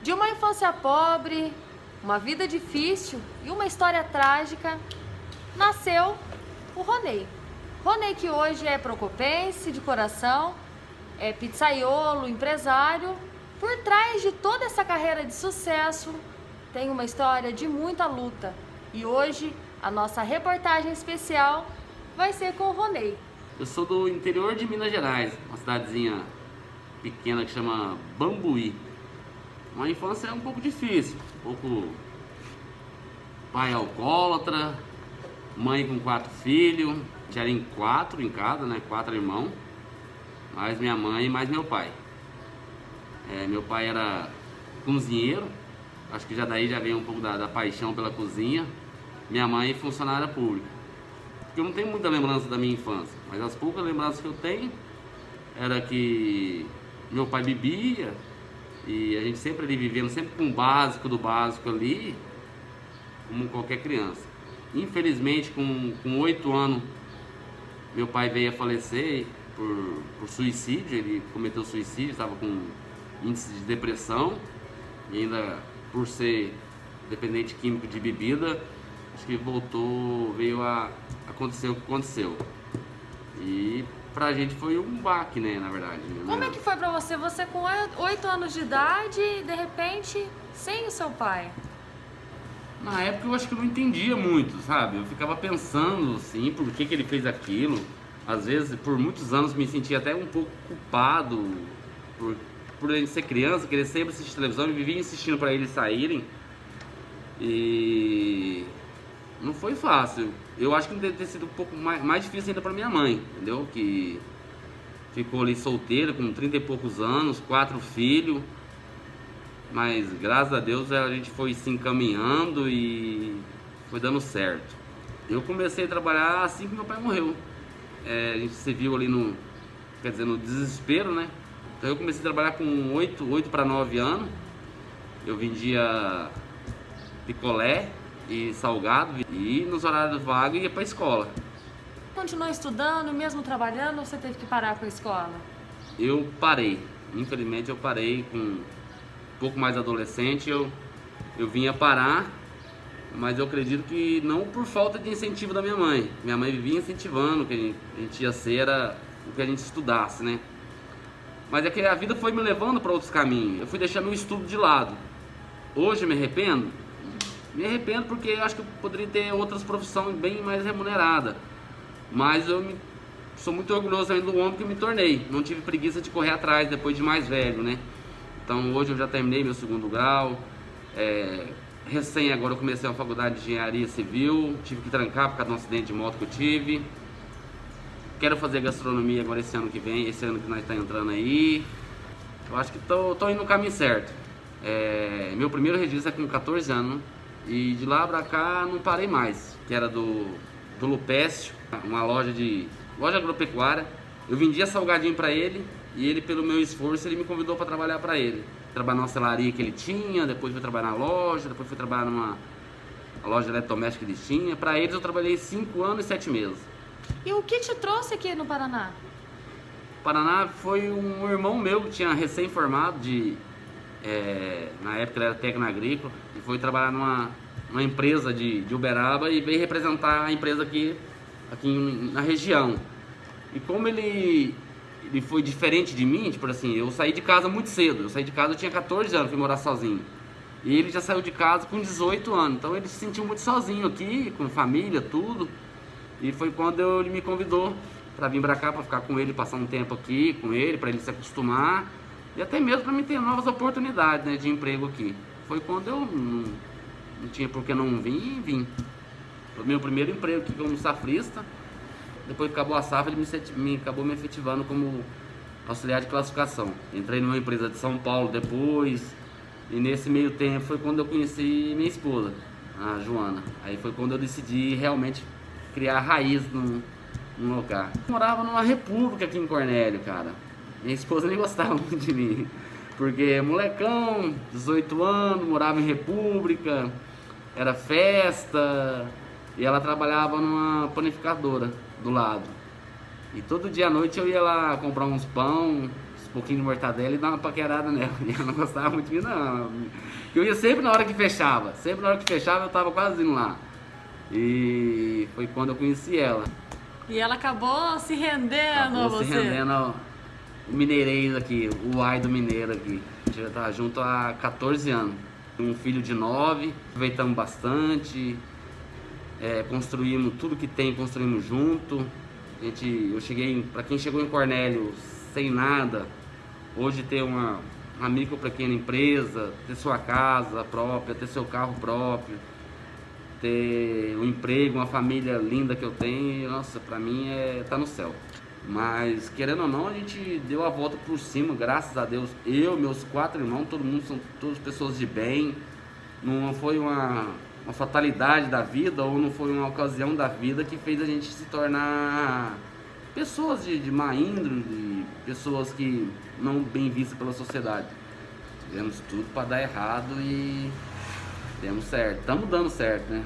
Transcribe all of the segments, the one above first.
De uma infância pobre, uma vida difícil e uma história trágica, nasceu o Ronei. Ronei, que hoje é procopense de coração, é pizzaiolo, empresário. Por trás de toda essa carreira de sucesso, tem uma história de muita luta. E hoje, a nossa reportagem especial vai ser com o Ronei. Eu sou do interior de Minas Gerais, uma cidadezinha pequena que chama Bambuí. Uma infância um pouco difícil, um pouco pai alcoólatra, mãe com 4 filhos, já eram 4 em casa, né? 4 irmãos, mais minha mãe e mais meu pai. Meu pai era cozinheiro, acho que já daí já vem um pouco da paixão pela cozinha. Minha mãe funcionária pública. Eu não tenho muita lembrança da minha infância, mas as poucas lembranças que eu tenho era que meu pai bebia e a gente sempre ali vivendo, sempre com o básico do básico ali, como qualquer criança. Infelizmente, com 8 anos, meu pai veio a falecer por suicídio. Ele cometeu suicídio, estava com índice de depressão e ainda por ser dependente químico de bebida, acho que veio a acontecer o que aconteceu. E pra gente foi um baque, né, na verdade. Como é que foi pra você? Você com 8 anos de idade, de repente, sem o seu pai? Na época eu acho que eu não entendia muito, sabe? Eu ficava pensando, assim, por que ele fez aquilo. Às vezes, por muitos anos, me sentia até um pouco culpado por ele ser criança, querer sempre assistir televisão, e vivia insistindo para eles saírem. E não foi fácil. Eu acho que deve ter sido um pouco mais difícil ainda para minha mãe, entendeu? Que ficou ali solteira com 30 e poucos anos, 4 filhos. Mas graças a Deus a gente foi se encaminhando e foi dando certo. Eu comecei a trabalhar assim que meu pai morreu. A gente se viu ali no desespero, né? Então eu comecei a trabalhar com 8 para 9 anos. Eu vendia picolé e salgado e nos horários vagos ia para a escola. Continuou estudando, mesmo trabalhando, ou você teve que parar com a escola? Eu parei, infelizmente eu parei com um pouco mais adolescente, eu vinha parar, mas eu acredito que não por falta de incentivo da minha mãe. Minha mãe vivia incentivando que a gente ia ser o que a gente estudasse, né? Mas é que a vida foi me levando para outros caminhos. Eu fui deixando o estudo de lado. Hoje me arrependo? Me arrependo porque eu acho que eu poderia ter outras profissões bem mais remuneradas. Mas eu sou muito orgulhoso ainda do homem que me tornei. Não tive preguiça de correr atrás depois de mais velho, né? Então hoje eu já terminei meu 2º grau. Recém agora eu comecei uma faculdade de engenharia civil. Tive que trancar por causa de um acidente de moto que eu tive. Quero fazer gastronomia agora esse ano que vem, esse ano que nós estamos entrando aí. Eu acho que tô indo no caminho certo. Meu primeiro registro é com 14 anos e de lá pra cá não parei mais. Que era do Lupécio, uma loja agropecuária. Eu vendia salgadinho pra ele e ele, pelo meu esforço, ele me convidou para trabalhar pra ele. Trabalhar numa celaria que ele tinha, depois fui trabalhar na loja, depois fui trabalhar numa loja de eletrodoméstico que ele tinha. Pra eles eu trabalhei 5 anos e 7 meses. E o que te trouxe aqui no Paraná? Paraná foi um irmão meu que tinha recém-formado na época ele era técnico agrícola e foi trabalhar numa empresa de Uberaba e veio representar a empresa aqui na região. E como ele foi diferente de mim, tipo assim, eu saí de casa muito cedo. Eu tinha 14 anos, fui morar sozinho. E ele já saiu de casa com 18 anos, então ele se sentiu muito sozinho aqui, com família, tudo. E foi quando ele me convidou para vir para cá, para ficar com ele, passar um tempo aqui com ele, para ele se acostumar e até mesmo para mim ter novas oportunidades, né, de emprego aqui. Foi quando eu não tinha por que não vir e vim. Foi meu primeiro emprego aqui como safrista. Depois que acabou a safra, ele acabou me efetivando como auxiliar de classificação. Entrei numa empresa de São Paulo depois e nesse meio tempo foi quando eu conheci minha esposa, a Joana. Aí foi quando eu decidi realmente criar raiz num lugar. Eu morava numa república aqui em Cornélio, cara. Minha esposa nem gostava muito de mim, porque molecão, 18 anos, morava em república, era festa, e ela trabalhava numa panificadora do lado. E todo dia à noite eu ia lá comprar uns pouquinhos de mortadela e dar uma paquerada nela. E ela não gostava muito de mim, não. Eu ia sempre na hora que fechava. Sempre na hora que fechava eu tava quase indo lá. E foi quando eu conheci ela. E ela acabou se rendendo a você. Se rendendo ao mineirês aqui, o ai do mineiro aqui. A gente já tá junto há 14 anos. Um filho de 9, aproveitamos bastante. Construímos tudo que tem, construímos junto. Eu cheguei, para quem chegou em Cornélio sem nada, hoje ter uma micro pequena empresa, ter sua casa própria, ter seu carro próprio, ter um emprego, uma família linda que eu tenho, nossa, pra mim tá no céu. Mas querendo ou não, a gente deu a volta por cima, graças a Deus. Eu, meus 4 irmãos, todo mundo são todas pessoas de bem. Não foi uma fatalidade da vida ou não foi uma ocasião da vida que fez a gente se tornar pessoas de má índole, de pessoas que não bem vistas pela sociedade. Fizemos tudo para dar errado e demos certo. Estamos dando certo, né?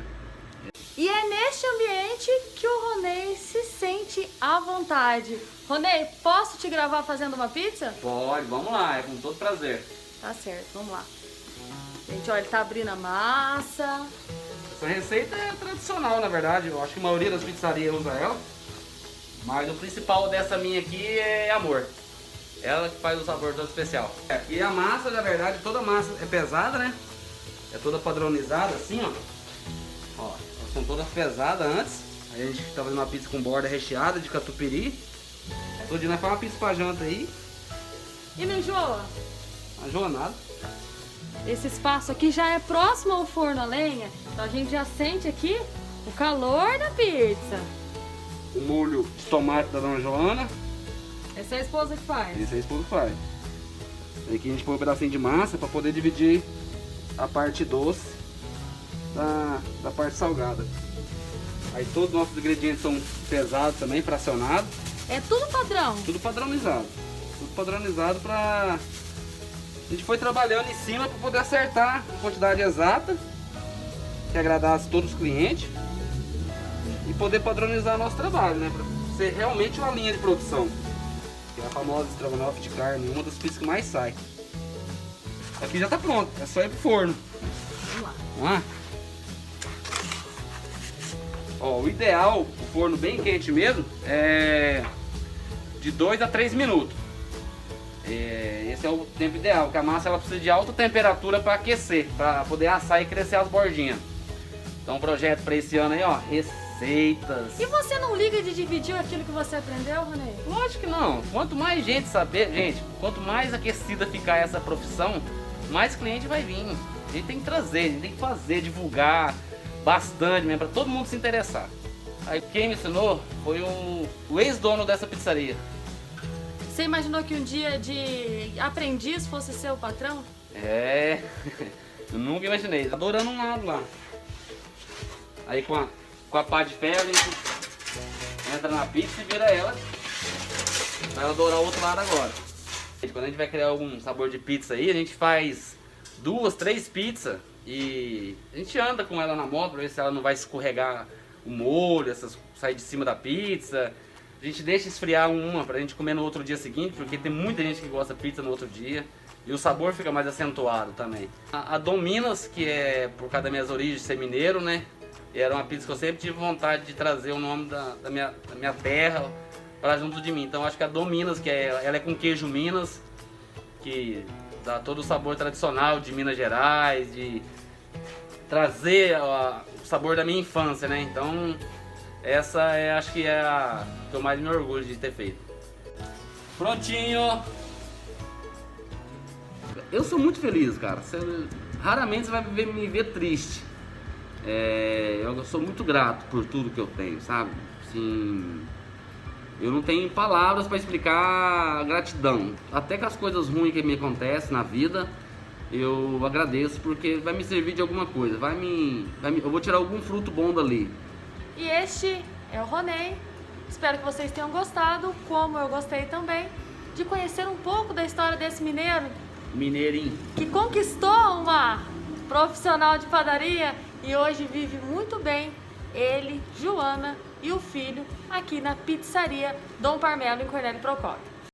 E é neste ambiente que o Ronei se sente à vontade. Ronei, posso te gravar fazendo uma pizza? Pode, vamos lá, é com todo prazer. Tá certo, vamos lá. Gente, olha, ele tá abrindo a massa. Essa receita é tradicional, na verdade. Eu acho que a maioria das pizzarias usa ela. Mas o principal dessa minha aqui é amor. Ela que faz o sabor todo especial. E a massa, na verdade, toda a massa é pesada, né? É toda padronizada, assim, ó. Ó, elas são todas pesadas antes. Aí a gente tá fazendo uma pizza com borda recheada de catupiry. Todo dia nós fazemos uma pizza pra janta aí. E não enjoa? Não enjoa nada. Esse espaço aqui já é próximo ao forno a lenha, então a gente já sente aqui o calor da pizza. O molho de tomate da Dona Joana. Essa é a esposa que faz? Esse é a esposa que faz. Aqui a gente põe um pedacinho de massa para poder dividir a parte doce da parte salgada. Aí todos os nossos ingredientes são pesados também, fracionados. É tudo padrão? Tudo padronizado. Tudo padronizado para... A gente foi trabalhando em cima para poder acertar a quantidade exata que agradasse todos os clientes e poder padronizar nosso trabalho, né? Para ser realmente uma linha de produção. Que é a famosa estrogonofe de carne, uma das pizzas que mais sai. Aqui já está pronto, é só ir pro forno. Vamos lá. Vamos lá? Ó, o ideal, o forno bem quente mesmo, é de 2 a 3 minutos. Esse é o tempo ideal, porque a massa ela precisa de alta temperatura para aquecer, para poder assar e crescer as bordinhas. Então o projeto para esse ano aí, ó, receitas. E você não liga de dividir aquilo que você aprendeu, Ronei? Lógico que não. Quanto mais gente saber, quanto mais aquecida ficar essa profissão, mais cliente vai vir. A gente tem que trazer, a gente tem que fazer, divulgar bastante mesmo, para todo mundo se interessar. Aí quem me ensinou foi o ex-dono dessa pizzaria. Você imaginou que um dia de aprendiz fosse ser o patrão? Eu nunca imaginei. Tá dourando um lado lá. Aí com a pá de ferro a gente entra na pizza e vira ela pra ela dourar o outro lado agora. Quando a gente vai criar algum sabor de pizza aí, a gente faz 2, 3 pizzas e a gente anda com ela na moto pra ver se ela não vai escorregar o molho, sair de cima da pizza. A gente deixa esfriar uma pra gente comer no outro dia seguinte, porque tem muita gente que gosta de pizza no outro dia. E o sabor fica mais acentuado também. A Dom Minas, que é por causa das minhas origens ser mineiro, né? E era uma pizza que eu sempre tive vontade de trazer o nome da minha terra pra junto de mim. Então acho que a Dom Minas, que ela é com queijo Minas, que dá todo o sabor tradicional de Minas Gerais, de trazer o sabor da minha infância, né? Então essa acho que é a que eu mais me orgulho de ter feito. Prontinho! Eu sou muito feliz, cara. Raramente você vai me ver triste. Eu sou muito grato por tudo que eu tenho, sabe? Assim, eu não tenho palavras para explicar a gratidão. Até com as coisas ruins que me acontecem na vida, eu agradeço porque vai me servir de alguma coisa. Eu vou tirar algum fruto bom dali. E este é o Ronei. Espero que vocês tenham gostado, como eu gostei também, de conhecer um pouco da história desse mineiro. Mineirinho. Que conquistou uma profissional de padaria e hoje vive muito bem, ele, Joana e o filho, aqui na pizzaria Dom Parmelo, em Cornélio Procópio.